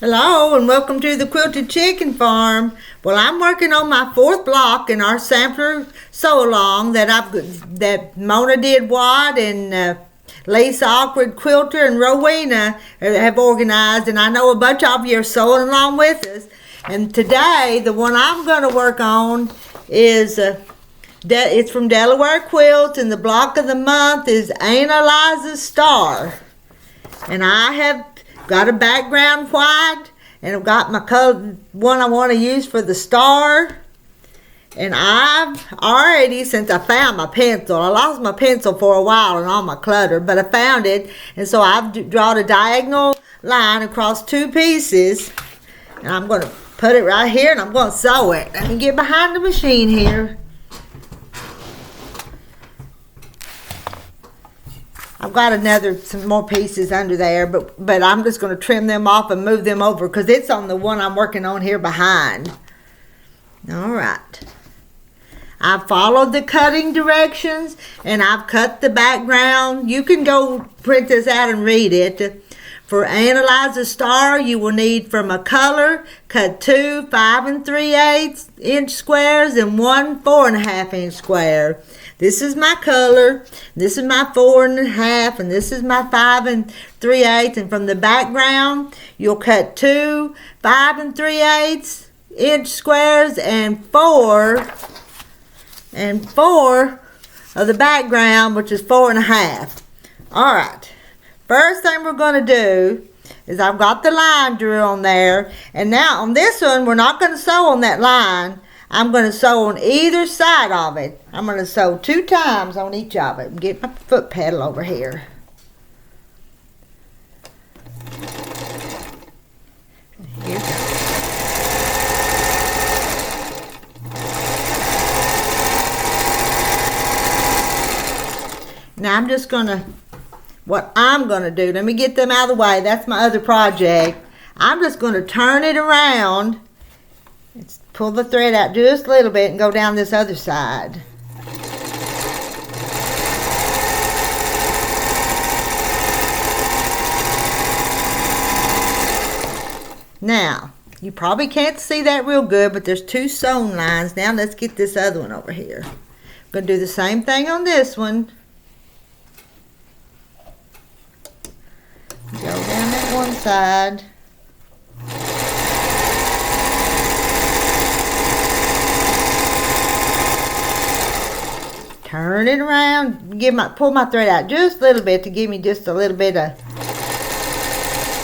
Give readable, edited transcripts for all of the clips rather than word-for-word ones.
Hello and welcome to the Quilted Chicken Farm. Well, I'm working on my fourth block in our sampler sew along that Mona did Watt and Lisa Awkward Quilter and Rowena have organized, and I know a bunch of you are sewing along with us. And today, the one I'm going to work on is it's from Delaware Quilts, and the block of the month is Aunt Eliza's Star. And I have got a background white, and I've got my color one I want to use for the star. And I've already, since I found my pencil, I lost my pencil for a while and all my clutter, but I found it, and so I've drawn a diagonal line across two pieces, and I'm going to put it right here, and I'm going to sew it. Let me get behind the machine here. I've got some more pieces under there, but I'm just going to trim them off and move them over because it's on the one I'm working on here behind. All right. I followed the cutting directions, and I've cut the background. You can go print this out and read it. For Aunt Eliza's Star, you will need from a color, cut 2 5 3/8 inch squares and 1 4 1/2 inch square. This is my color, this is my 4 1/2, and this is my 5 3/8. And from the background, you'll cut 2 5 3/8 inch squares and 4 of the background, which is 4 1/2. All right. First thing we're going to do is I've got the line drew on there, and now on this one we're not going to sew on that line. I'm going to sew on either side of it. I'm going to sew 2 times on each of it. Get my foot pedal over here. Here we go. Now what I'm going to do, let me get them out of the way. That's my other project. I'm just going to turn it around. Let's pull the thread out just a little bit and go down this other side. Now, you probably can't see that real good, but there's 2 sewn lines. Now let's get this other one over here. I'm going to do the same thing on this one. Go down that one side. Turn it around. Pull my thread out just a little bit to give me just a little bit of,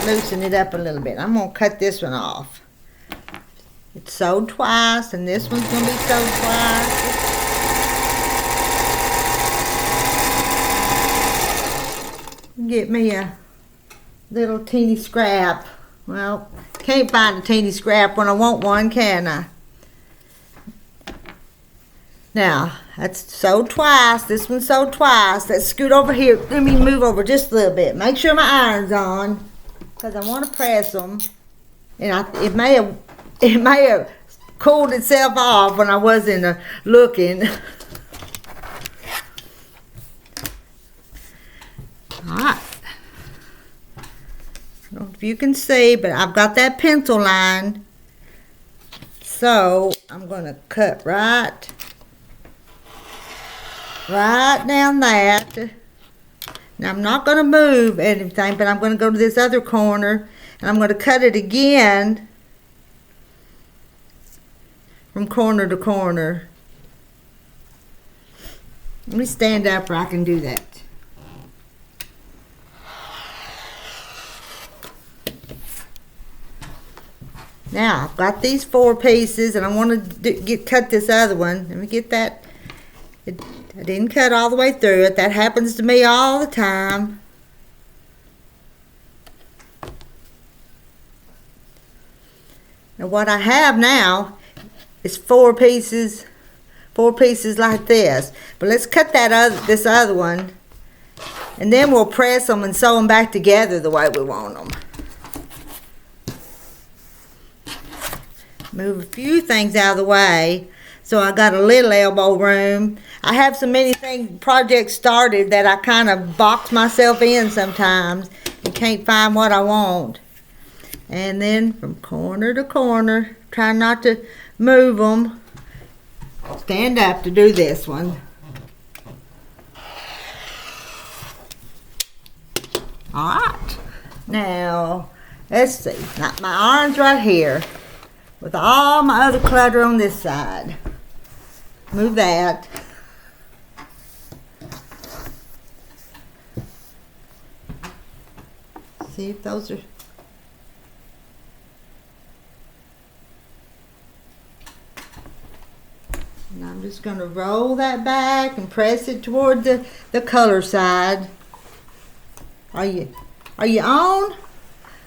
loosen it up a little bit. I'm going to cut this one off. It's sewed twice, and this one's going to be sewed twice. Get me a little teeny scrap. Well, can't find a teeny scrap when I want one, can I? Now, that's sewed twice. This one's sewed twice. Let's scoot over here. Let me move over just a little bit. Make sure my iron's on, because I want to press them. And it may have cooled itself off when I wasn't looking. All right. I don't know if you can see, but I've got that pencil line. So I'm going to cut right down that. Now I'm not going to move anything, but I'm going to go to this other corner, and I'm going to cut it again from corner to corner. Let me stand up where I can do that. Now, I've got these 4 pieces, and I want to cut this other one. Let me get that. I didn't cut all the way through it. That happens to me all the time. Now, what I have now is 4 pieces like this. But let's cut this other one, and then we'll press them and sew them back together the way we want them. Move a few things out of the way so I got a little elbow room. I have so many projects started that I kind of box myself in sometimes and can't find what I want. And then from corner to corner, try not to move them. Stand up to do this one. Alright, now let's see. Got my arms right here with all my other clutter on this side. Move that. See if those are. And I'm just going to roll that back and press it toward the color side. Are you on?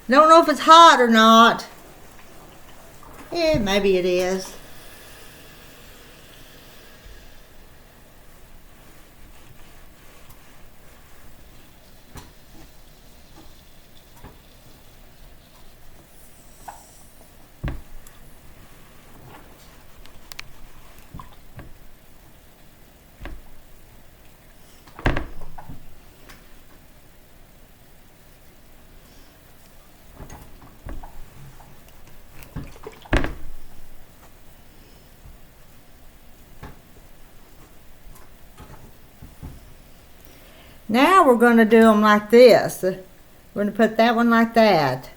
Don't know if it's hot or not. Yeah, maybe it is. Now we're going to do them like this. We're going to put that one like that.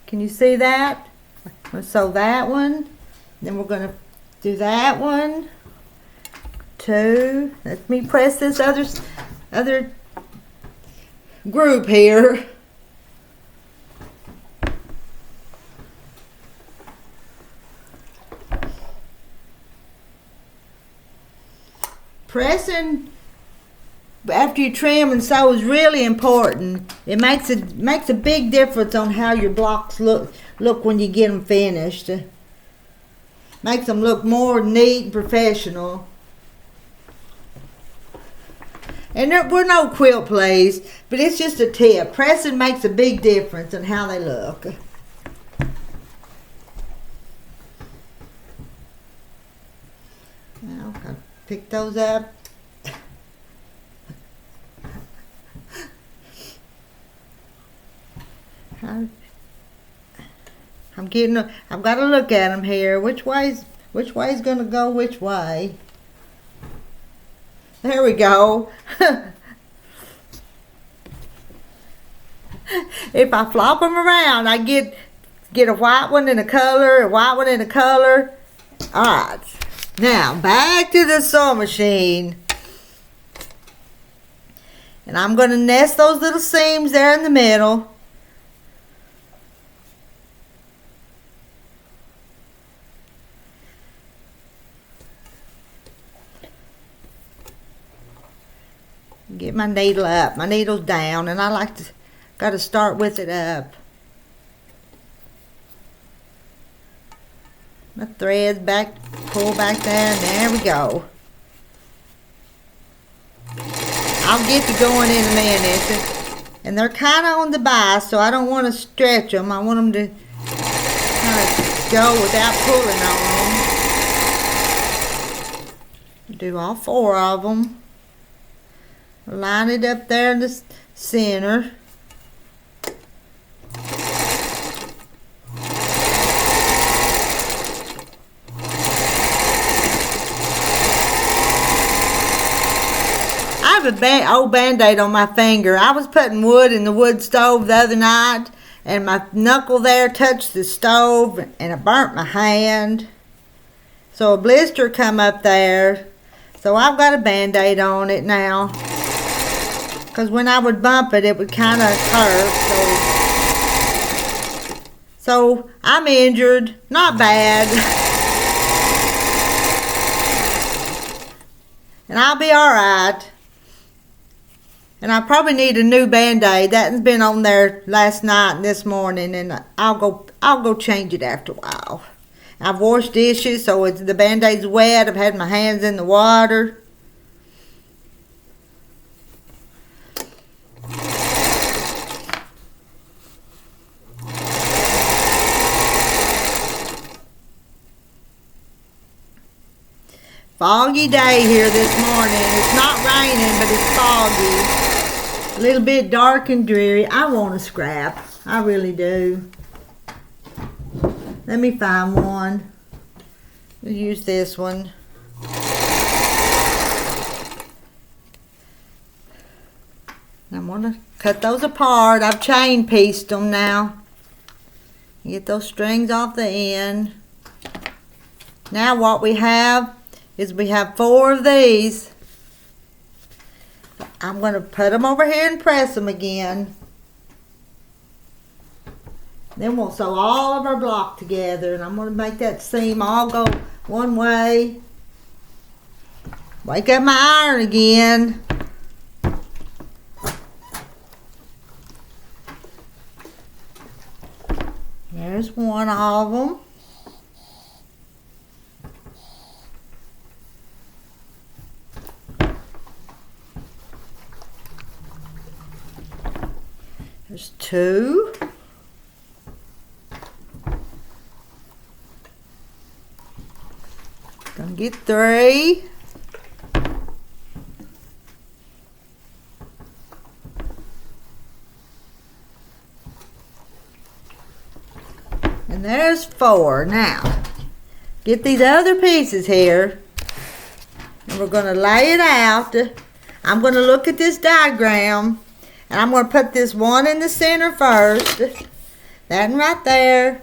Can you see that? So that one. Then we're going to do that one. 2. Let me press this other group here. Pressing after you trim and sew is really important. It makes a big difference on how your blocks look when you get them finished. Makes them look more neat and professional. And we're no quilt plays, but it's just a tip. Pressing makes a big difference in how they look. Now I'll pick those up. I've got to look at them here. Which way's gonna go which way? There we go. If I flop them around, I get a white one in a color, a white one in a color. All right. Now back to the sewing machine, and I'm gonna nest those little seams there in the middle. Get my needle up. My needle's down, and I got to start with it up. My thread's back, pull back there, and there we go. I'll get to going in a minute. And they're kind of on the bias, so I don't want to stretch them. I want them to kind of go without pulling on them. Do all 4 of them. Line it up there in the center. I have an old Band-Aid on my finger. I was putting wood in the wood stove the other night, and my knuckle there touched the stove, and it burnt my hand. So a blister come up there. So I've got a Band-Aid on it now. Because when I would bump it, it would kind of hurt. So I'm injured. Not bad. And I'll be alright. And I probably need a new Band-Aid. That's been on there last night and this morning. And I'll go change it after a while. I've washed dishes, so the Band-Aid's wet. I've had my hands in the water. Foggy day here this morning. It's not raining, but it's foggy. A little bit dark and dreary. I want to scrap. I really do. Let me find one. We'll use this one. I'm gonna cut those apart. I've chain pieced them now. Get those strings off the end. Now what we have is we have 4 of these. I'm going to put them over here and press them again. Then we'll sew all of our block together, and I'm going to make that seam all go one way. Wake up my iron again. There's one of them. There's 2. Gonna get 3. And there's 4. Now, get these other pieces here, and we're gonna lay it out. I'm gonna look at this diagram, and I'm going to put this one in the center first. That one right there.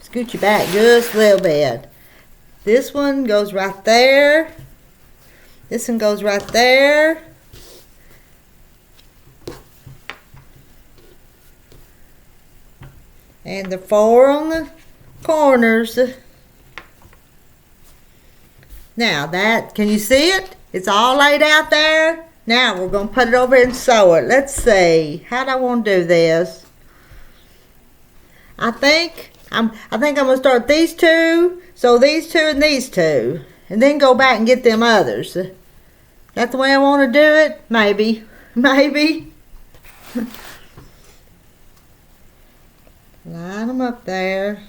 Scoot you back just a little bit. This one goes right there. This one goes right there. And the 4 on the corners. Now that, can you see it? It's all laid out there. Now we're going to put it over and sew it. Let's see. How do I want to do this? I think I'm going to start these 2, sew these 2 and these 2, and then go back and get them others. That's the way I want to do it? Maybe. Maybe. Line them up there.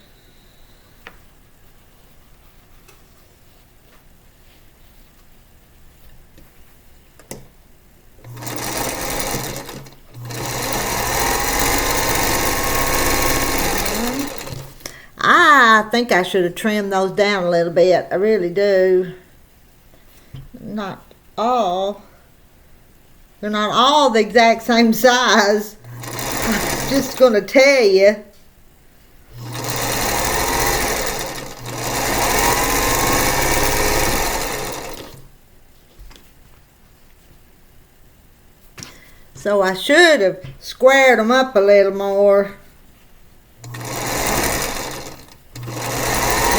I think I should have trimmed those down a little bit. I really do. Not all. They're not all the exact same size. I'm just going to tell you. So I should have squared them up a little more.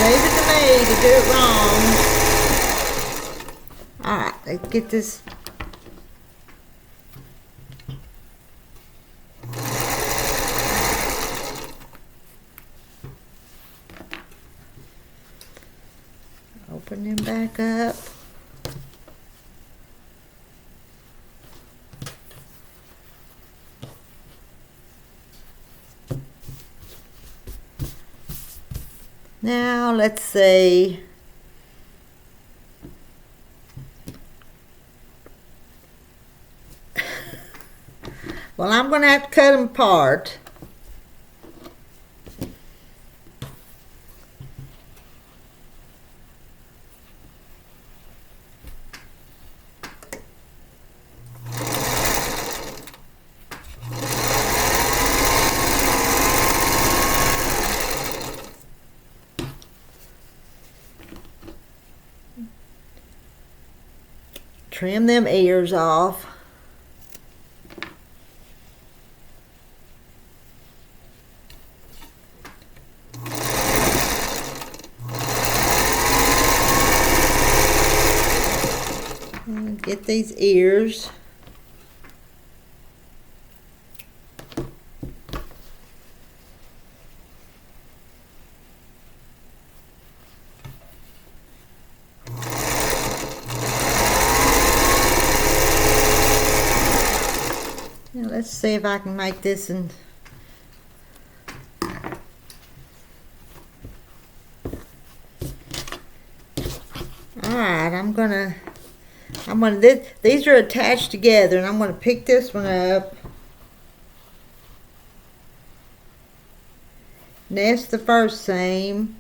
Leave it to me to do it wrong. Alright, let's get this. Open them back up. Now, let's see. Well, I'm going to have to cut them apart. Trim them ears off. And get these ears. Let's see if I can make this and alright, these are attached together, and I'm gonna pick this one up. nest the first seam.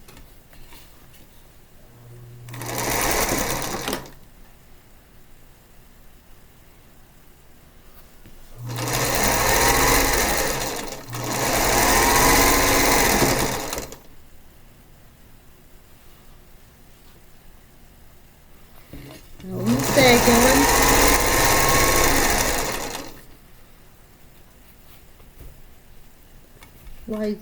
On the second one. Wait,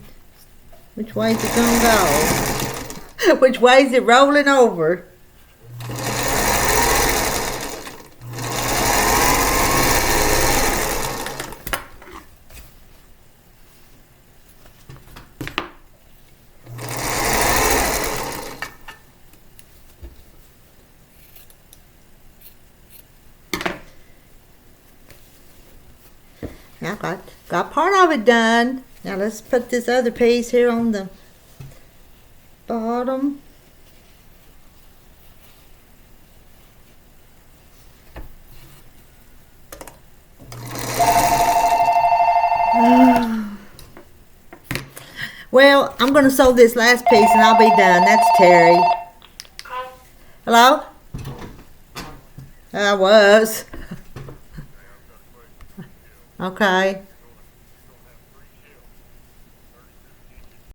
which way is it gonna go? Which way is it rolling over? I got part of it done. Now let's put this other piece here on the bottom. Well, I'm going to sew this last piece and I'll be done. That's Terry. Hello? I was. Okay.